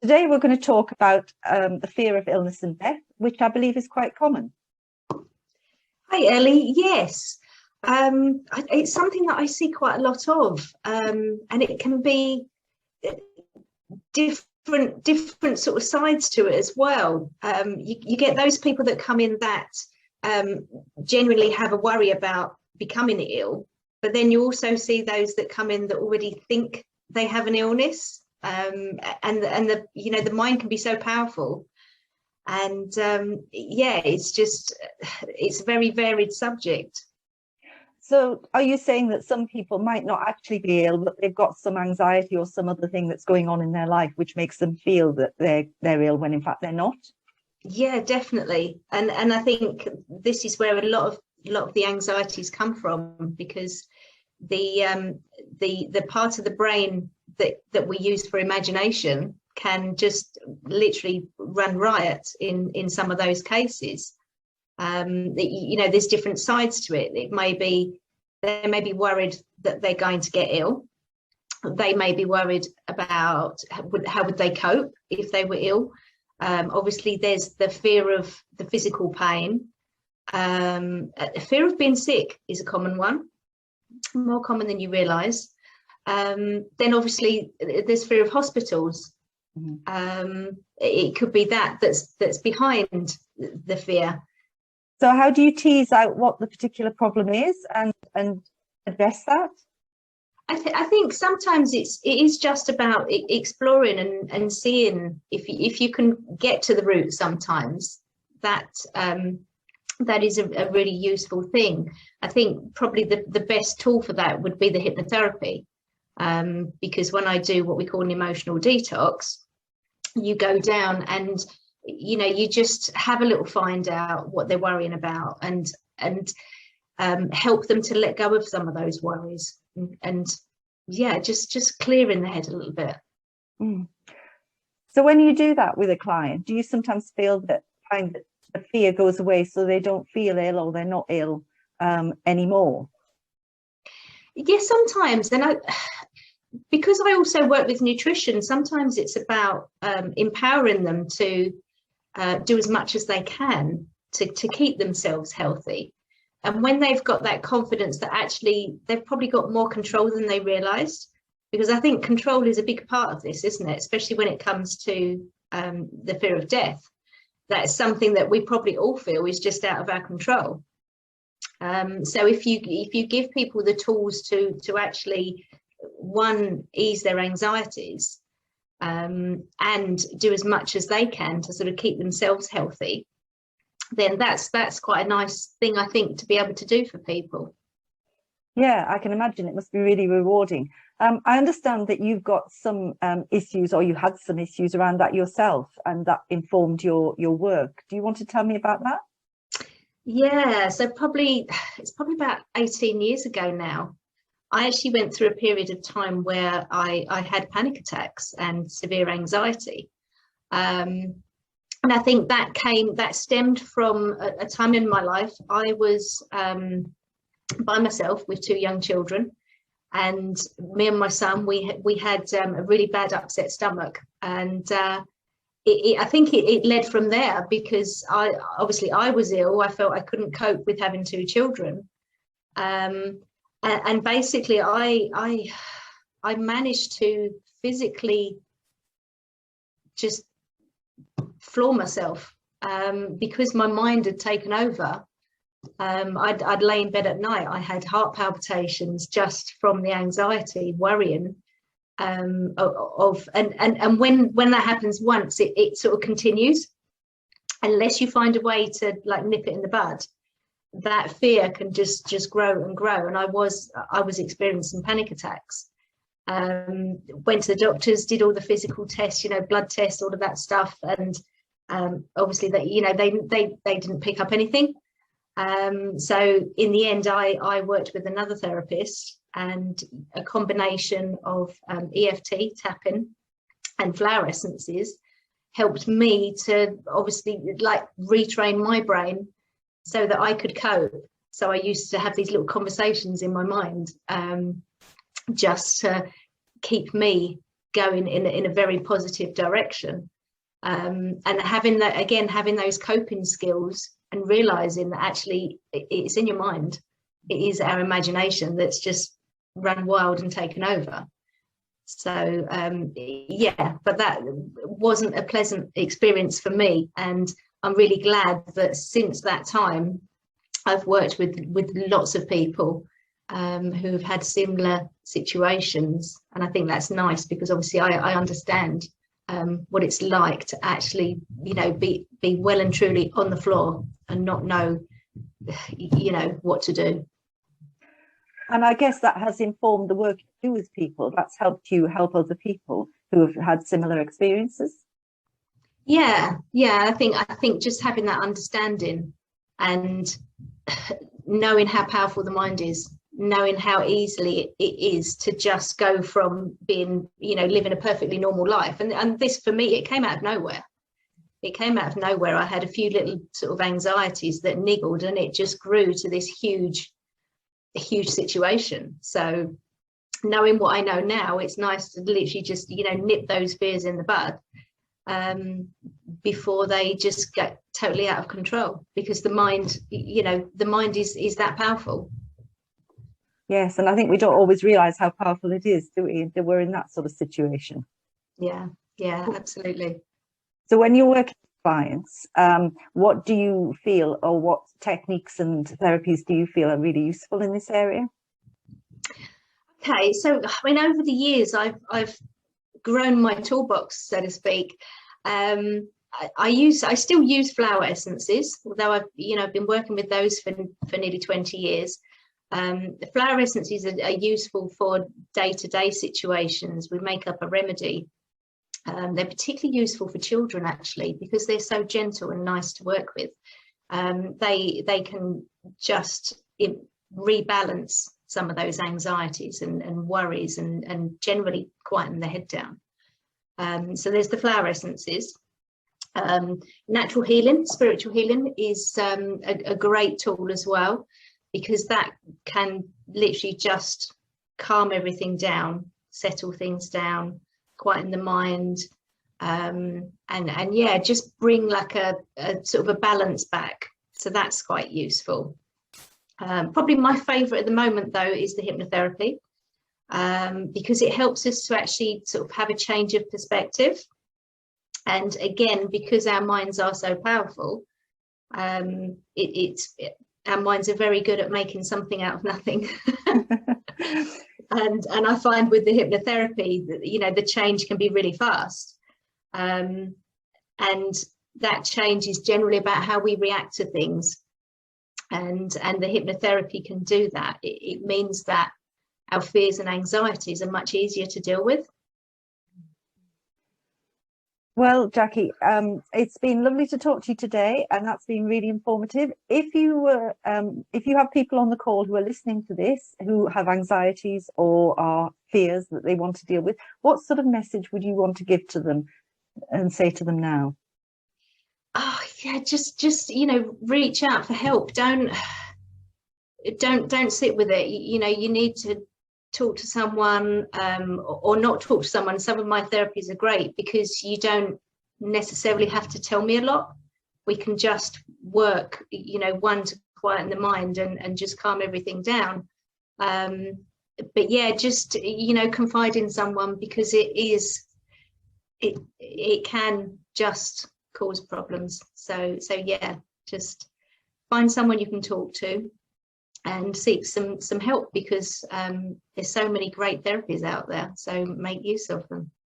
Today we're going to talk about the fear of illness and death, which I believe is quite common. Hi, Ellie. Yes, it's something that I see quite a lot of, and it can be different sort of sides to it as well. You get those people that come in that genuinely have a worry about becoming ill, but then you also see those that come in that already think they have an illness, and the mind can be so powerful. And yeah, it's a very varied subject. So are you saying that some people might not actually be ill, but they've got some anxiety or some other thing that's going on in their life, which makes them feel that they're ill when in fact they're not? Yeah, definitely. And I think this is where a lot of the anxieties come from, because the part of the brain that we use for imagination can just literally run riot in some of those cases. There's different sides to it. They may be worried that they're going to get ill. They may be worried about how would they cope if they were ill. Obviously, there's the fear of the physical pain. Fear of being sick is a common one, more common than you realise. Then obviously there's fear of hospitals. It could be that's behind the fear. So how do you tease out what the particular problem is and address that? I think sometimes it is just about exploring and seeing if you can get to the root. Sometimes that is a really useful thing. I think probably the best tool for that would be the hypnotherapy, because when I do what we call an emotional detox, you go down and you just have a little find out what they're worrying about and help them to let go of some of those worries and yeah, just clearing the head a little bit. So when you do that with a client, do you sometimes find that the fear goes away so they don't feel ill or they're not ill anymore? Yes, sometimes. And because I also work with nutrition, sometimes it's about empowering them to do as much as they can to keep themselves healthy. And when they've got that confidence that actually they've probably got more control than they realised, because I think control is a big part of this, isn't it? Especially when it comes to the fear of death. That's something that we probably all feel is just out of our control. So if you give people the tools to actually, one, ease their anxieties, and do as much as they can to sort of keep themselves healthy, then that's quite a nice thing, I think, to be able to do for people. Yeah, I can imagine it must be really rewarding. I understand that you've got some issues, or you had some issues around that yourself, and that informed your work. Do you want to tell me about that? Yeah, so it's probably about 18 years ago now. I actually went through a period of time where I had panic attacks and severe anxiety. And I think that stemmed from a time in my life. I was by myself with two young children, and me and my son, we had a really bad upset stomach, and I think it led from there, because I was ill. I felt I couldn't cope with having two children, and basically I managed to physically just floor myself, because my mind had taken over. I'd lay in bed at night. I had heart palpitations just from the anxiety, worrying, and when that happens once, it sort of continues unless you find a way to like nip it in the bud. That fear can just grow and grow, and I was experiencing panic attacks. Went to the doctors, did all the physical tests, blood tests, all of that stuff, and obviously they didn't pick up anything. So in the end, I worked with another therapist, and a combination of EFT tapping and flower essences helped me to obviously like retrain my brain so that I could cope. So I used to have these little conversations in my mind, just to keep me going in a very positive direction. And having that, again, having those coping skills and realizing that actually it's in your mind. It is our imagination that's just run wild and taken over. So yeah, but that wasn't a pleasant experience for me, and I'm really glad that since that time I've worked with lots of people who have had similar situations, and I think that's nice, because obviously I understand what it's like to actually, you know, be well and truly on the floor and not know, you know, what to do. And I guess that has informed the work you do with people. That's helped you help other people who have had similar experiences. Yeah, I think just having that understanding and knowing how powerful the mind is, knowing how easily it is to just go from being, you know, living a perfectly normal life. And this, for me, it came out of nowhere. It came out of nowhere. I had a few little sort of anxieties that niggled, and it just grew to this huge situation. So knowing what I know now, it's nice to literally just, you know, nip those fears in the bud before they just get totally out of control, because the mind, you know, the mind is that powerful. Yes, and I think we don't always realize how powerful it is, do we, that we're in that sort of situation. Yeah, absolutely. So when you're working with clients, what do you feel, or what techniques and therapies do you feel are really useful in this area? Okay, so I mean, over the years, I've grown my toolbox, so to speak. I still use flower essences, although I've been working with those for nearly 20 years. The flower essences are useful for day-to-day situations. We make up a remedy. They're particularly useful for children, actually, because they're so gentle and nice to work with. They can just rebalance some of those anxieties and worries, and generally quieten the head down. So there's the flower essences. Natural healing, spiritual healing is a great tool as well, because that can literally just calm everything down, settle things down, quieten the mind, and yeah, just bring like a sort of a balance back. So that's quite useful. Probably my favorite at the moment, though, is the hypnotherapy, because it helps us to actually sort of have a change of perspective. And again, because our minds are so powerful, our minds are very good at making something out of nothing. and I find with the hypnotherapy that, you know, the change can be really fast. And that change is generally about how we react to things. And the hypnotherapy can do that. It means that our fears and anxieties are much easier to deal with. Well, Jackie, it's been lovely to talk to you today, and that's been really informative. If you have people on the call who are listening to this who have anxieties or are fears that they want to deal with, what sort of message would you want to give to them and say to them now? Oh yeah, just you know, reach out for help. Don't sit with it. You know, you need to talk to someone, or not talk to someone. Some of my therapies are great because you don't necessarily have to tell me a lot. We can just work, you know, one, to quieten the mind and just calm everything down. But yeah, just, you know, confide in someone, because it can just cause problems. So yeah, just find someone you can talk to and seek some help, because there's so many great therapies out there, so make use of them.